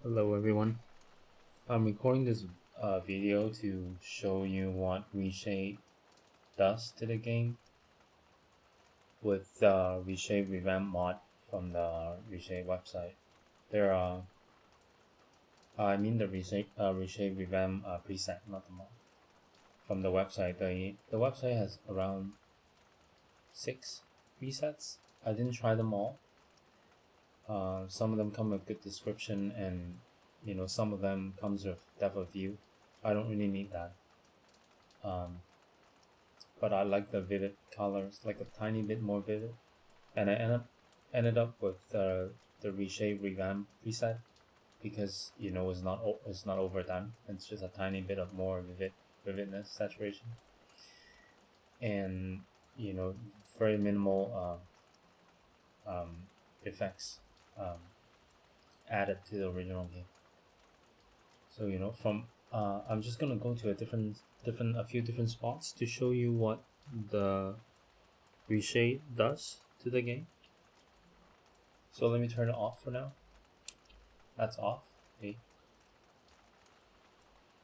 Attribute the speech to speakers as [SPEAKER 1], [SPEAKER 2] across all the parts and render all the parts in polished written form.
[SPEAKER 1] Hello everyone. I'm recording this video to show you what ReShade does to the game with the ReShade revamp mod from the ReShade website. There are, I mean the ReShade revamp preset, not the mod. From the website, the website has around 6 presets. I didn't try them all. Some of them come with good description, and some of them comes with depth of view. I don't really need that. But I like the vivid colors, like a tiny bit more vivid, and I ended up with the ReShade revamp preset because it's not overdone. It's just a tiny bit of more vividness, saturation, and very minimal effects added to the original game. So from I'm just gonna go to a few different spots to show you what the ReShade does to the game. So let me turn it off for now. That's off. Okay.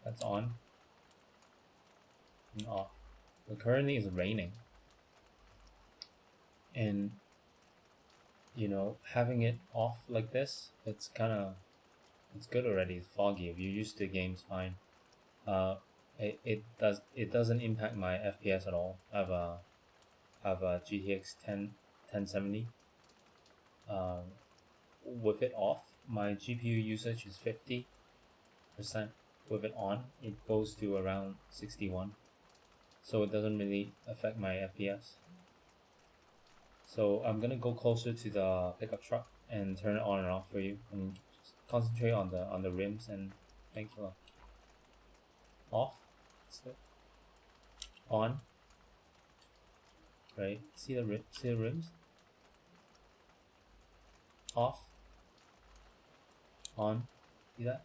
[SPEAKER 1] That's on and off. But currently it's raining, and having it off like this, it's good already. It's foggy. If you're used to the game, it's fine. It doesn't impact my FPS at all. I have a GTX 1070. With it off, my GPU usage is 50%. With it on, it goes to around 61. So it doesn't really affect my FPS. So I'm gonna go closer to the pickup truck and turn it on and off for you, and just concentrate on the rims, and thanks a lot. Off. On. Right. See the rims. Off. On. See that?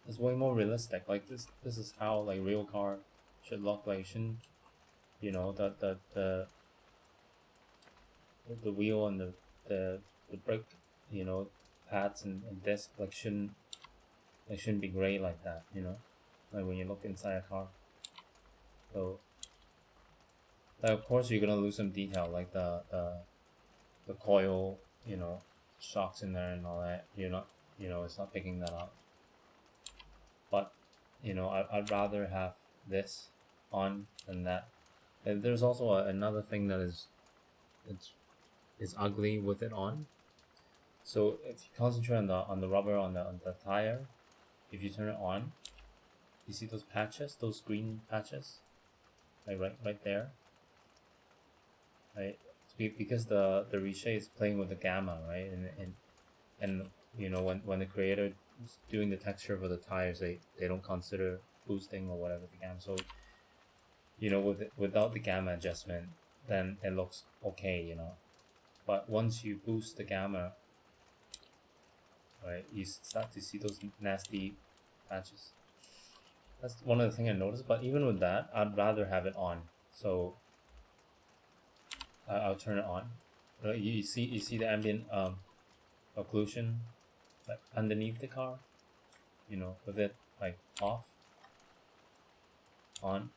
[SPEAKER 1] It's way more realistic. Like this is how like real car should look like. Shouldn't the wheel and the brake pads and disc shouldn't be gray like that, like when you look inside a car. So of course you're gonna lose some detail, like the coil shocks in there and all that. It's not picking that up. But I'd rather have this on than that. And there's also another thing that is ugly with it on. So if you concentrate on the rubber on the tire, if you turn it on, you see those patches, those green patches, like right there, right? Because the ReShade is playing with the gamma, right? And when the creator is doing the texture for the tires, they don't consider boosting or whatever the gamma. So without the gamma adjustment, then it looks okay, But once you boost the gamma, right, you start to see those nasty patches. That's one of the things I noticed. But even with that, I'd rather have it on. So I'll turn it on. You see the ambient occlusion like underneath the car. With it like off, on.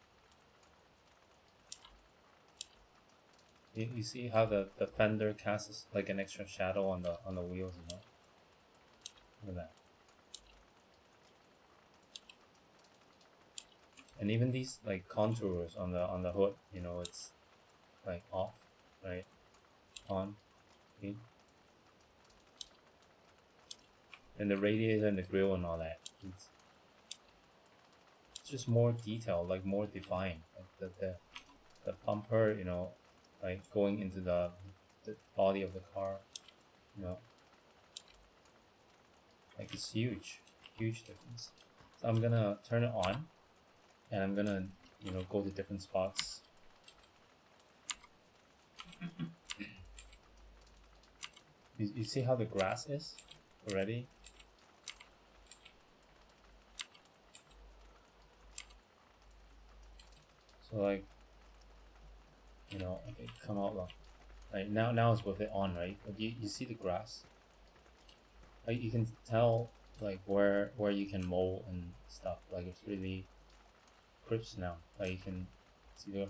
[SPEAKER 1] You see how the fender casts like an extra shadow on the wheels, Look at that. And even these like contours on the hood, it's like off, right, on, okay? And the radiator and the grill and all that. It's just more detailed, like more defined. Like the bumper, like going into the body of the car, like it's huge difference. So I'm gonna turn it on, and I'm gonna go to different spots. You see how the grass is already? So like okay, come out like now it's with it on, right? But you see the grass, like you can tell like where you can mold and stuff. Like it's really crisp now. Like you can see the,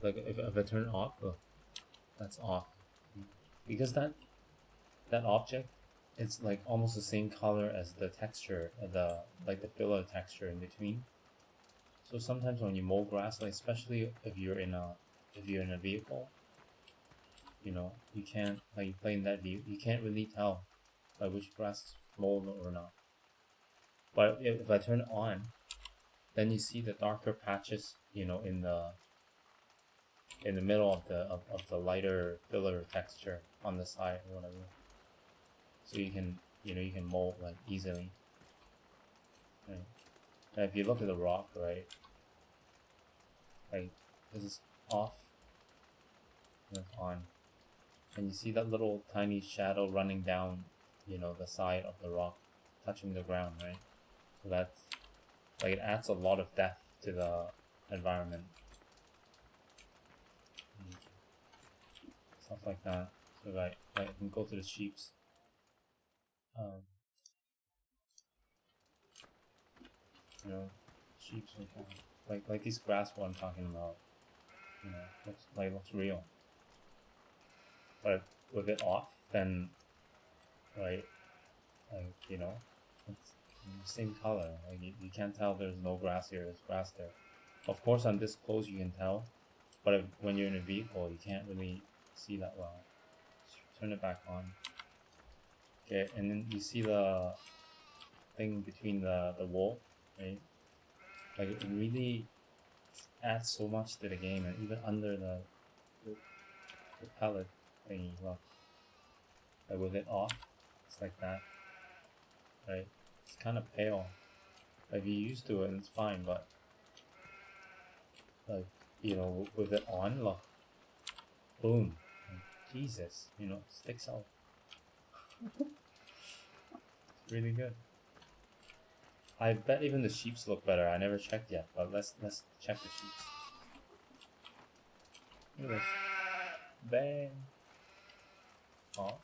[SPEAKER 1] like if I turn it off, look, that's off, because that object, it's like almost the same color as the texture, the like the filler texture in between. So sometimes when you mold grass, like especially if you're in a vehicle, you know, you can't, like you play in that view, you can't really tell like which grass is mold or not. But if I turn it on, then you see the darker patches, you know, in the middle of the lighter filler texture on the side or whatever. So you can, you know, you can mold like easily. Right? And if you look at the rock, right, like this is off and it's on, and you see that little tiny shadow running down, you know, the side of the rock, touching the ground, right? So that's like, it adds a lot of depth to the environment. Stuff like that. So like I can go to the sheeps. You know, sheeps like these grass what I'm talking about. You know, looks real. But with it off, then right, like you know, it's the same color. Like you can't tell there's no grass here. There's grass there. Of course, on this close you can tell, but when you're in a vehicle, you can't really see that well. Just turn it back on. Okay, and then you see the thing between the wool, right? Like it really adds so much to the game, and even under the palette thingy, look, like with it off, it's like that, right? It's kind of pale. Like you're used to it, and it's fine, but like, you know, with it on, look, boom, like, Jesus, you know, sticks out. Really good. I bet even the sheeps look better. I never checked yet, but let's check the sheeps. Look at this. Bang. Oh.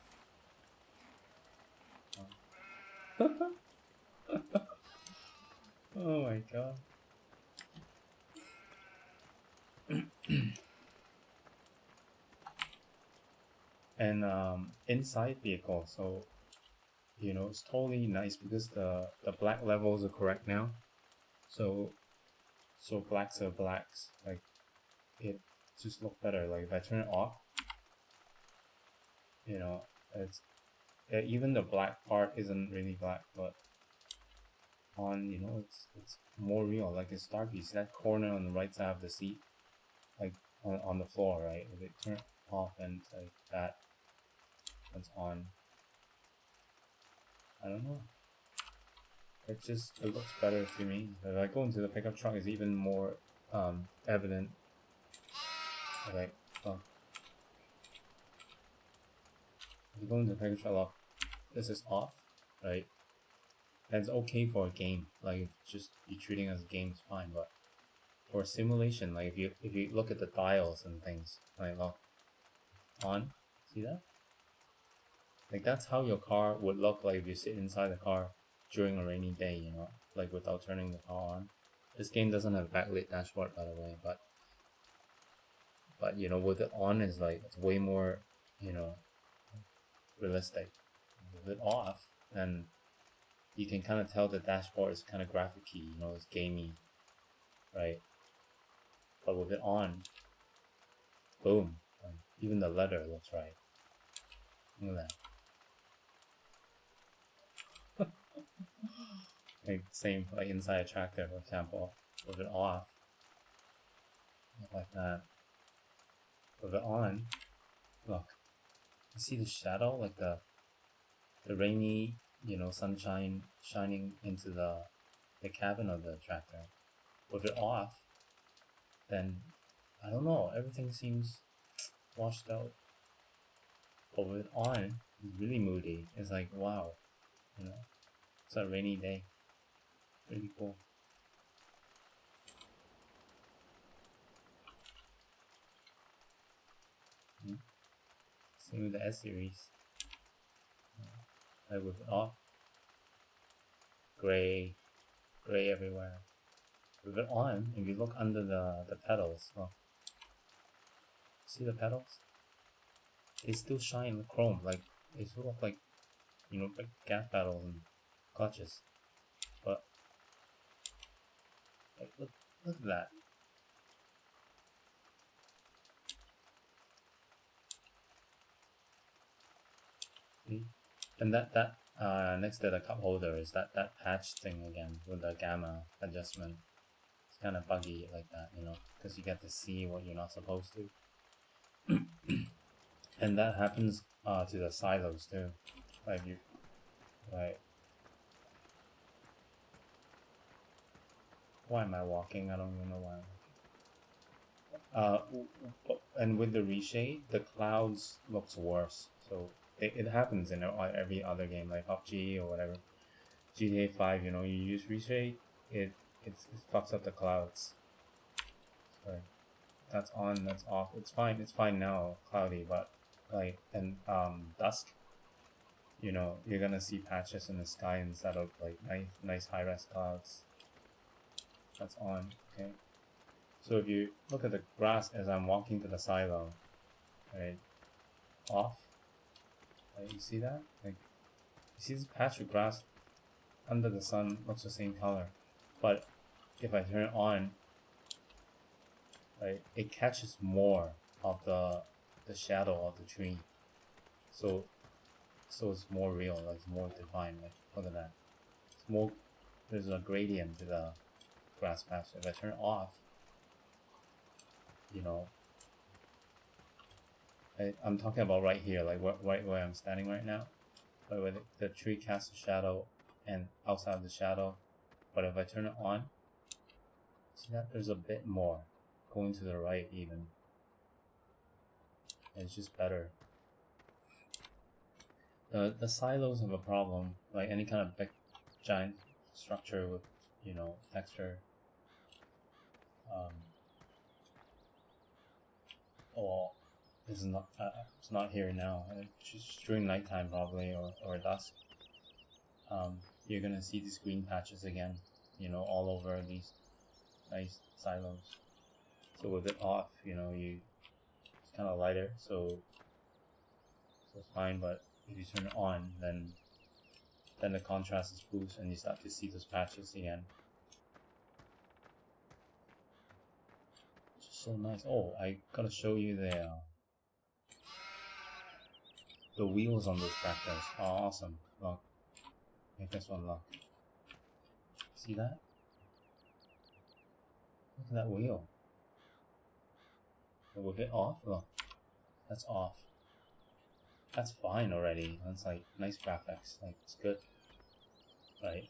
[SPEAKER 1] Oh my god. And inside vehicle, so you know, it's totally nice because the black levels are correct now. So blacks are blacks. Like it just look better. Like if I turn it off, you know, it's even the black part isn't really black, but on, you know, it's more real. Like it's dark. You see that corner on the right side of the seat, like on the floor, right? If it turn off and like that, it's on. I don't know. It looks better to me. If I go into the pickup truck, it's even more evident. Like, oh, if you go into the pickup truck, look, this is off, right? That's okay for a game. Like, if just you're treating it as a game, it's fine. But for a simulation, like if you look at the dials and things, like, look, on, see that? Like that's how your car would look like if you sit inside the car during a rainy day, you know, like without turning the car on. This game doesn't have backlit dashboard, by the way, but you know, with it on, is like it's way more, you know, realistic. With it off, and you can kind of tell the dashboard is kind of graphic-y, you know, it's gamey, right? But with it on, boom, like, even the leather looks right. Look at that. Like same, like inside a tractor, for example, with it off, look like that. With it on, look, you see the shadow, like the rainy, you know, sunshine shining into the cabin of the tractor. With it off, then I don't know, everything seems washed out. But with it on, it's really moody. It's like, wow, you know, it's a rainy day. Really cool. Same with the S series. Like with it off, gray everywhere. With it on, if you look under the pedals, well, see the pedals? They still shine chrome, like they still look like, you know, like gas pedals and clutches. But like, look at that. See? And that next to the cup holder is that patch thing again with the gamma adjustment. It's kind of buggy like that, you know, because you get to see what you're not supposed to. And that happens to the silos too. Like you, right? Why am I walking? I don't even know why I'm walking. And with the reshade, the clouds looks worse. So it happens in every other game, like PUBG or whatever. GTA 5, you know, you use reshade, it fucks up the clouds. Sorry. That's on, that's off. It's fine now, cloudy, but like, and dusk, you know, you're gonna see patches in the sky instead of like nice high-res clouds. That's on, okay. So if you look at the grass as I'm walking to the silo, right, off, right, you see that? Like, you see this patch of grass under the sun looks the same color, but if I turn it on, right, it catches more of the shadow of the tree, so it's more real, like it's more defined. Like, look at that, it's more, there's a gradient to the grass patch. If I turn it off, you know, I'm talking about right here, like right where I'm standing right now, where the tree casts a shadow and outside the shadow. But if I turn it on, see that there's a bit more going to the right even. It's just better. The silos have a problem, like any kind of big giant structure with, you know, texture. Or it's not here now. It's just during nighttime probably, or dusk. You're gonna see these green patches again, you know, all over these nice silos. So with it off, you know, it's kind of lighter, so it's fine. But if you turn it on, then the contrast is boosted and you start to see those patches again. It's just so nice. Oh, I gotta show you the wheels on those tractors. Oh, awesome! Look, make this one look. See that? Look at that wheel. With it off, look, that's off. That's fine already. That's like nice graphics. Like, it's good, right?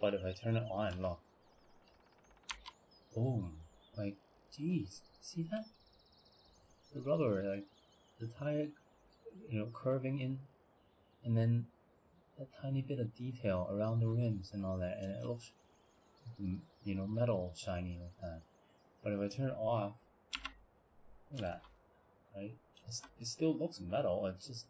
[SPEAKER 1] But if I turn it on, look, boom! Like, jeez, see that? The rubber, like the tire, you know, curving in, and then a tiny bit of detail around the rims and all that, and it looks, you know, metal shiny like that. But if I turn it off, look at that, right? It still looks metal. It's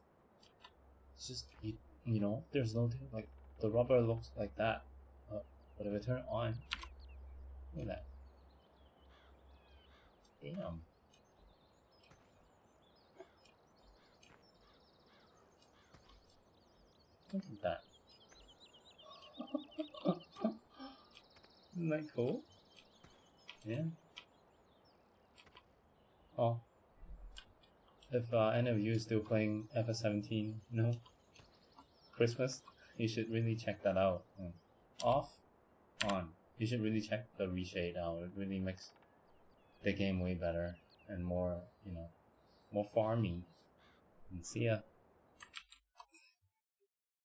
[SPEAKER 1] just you know, there's no, like, the rubber looks like that. But if I turn it on, look at that. Damn. Look at that. Isn't that cool? Yeah. Oh. If any of you is still playing FS17, no, Christmas, you should really check that out. Off, on. You should really check the reshade out. It really makes the game way better and more, you know, more farmy. And see ya.